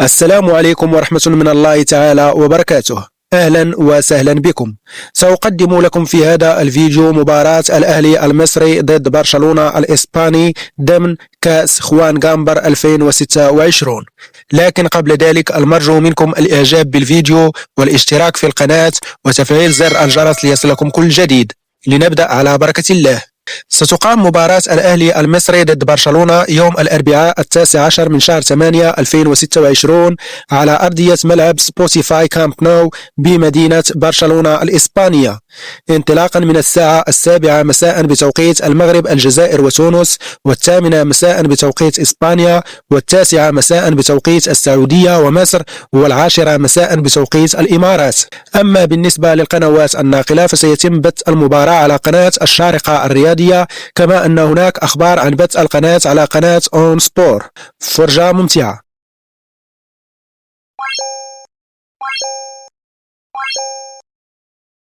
السلام عليكم ورحمة من الله تعالى وبركاته. أهلا وسهلا بكم. سأقدم لكم في هذا الفيديو مباراة الأهلي المصري ضد برشلونة الإسباني ضمن كأس خوان غامبر 2026. لكن قبل ذلك المرجو منكم الإعجاب بالفيديو والاشتراك في القناة وتفعيل زر الجرس ليصلكم كل جديد. لنبدأ على بركة الله. ستقام مباراة الأهلي المصري ضد برشلونة يوم الأربعاء 19 من شهر 8 2026 على أرضية ملعب سبوتيفاي كامب نو بمدينة برشلونة الإسبانية، انطلاقا من الساعة 7 مساء بتوقيت المغرب، الجزائر وتونس، 8 مساء بتوقيت إسبانيا، 9 مساء بتوقيت السعودية ومصر، 10 مساء بتوقيت الإمارات. أما بالنسبة للقنوات الناقلة فسيتم بث المباراة على قناة الشارقة الرياضية، كما أن هناك أخبار عن بث القناة على قناة أون سبور. فرجة ممتعة.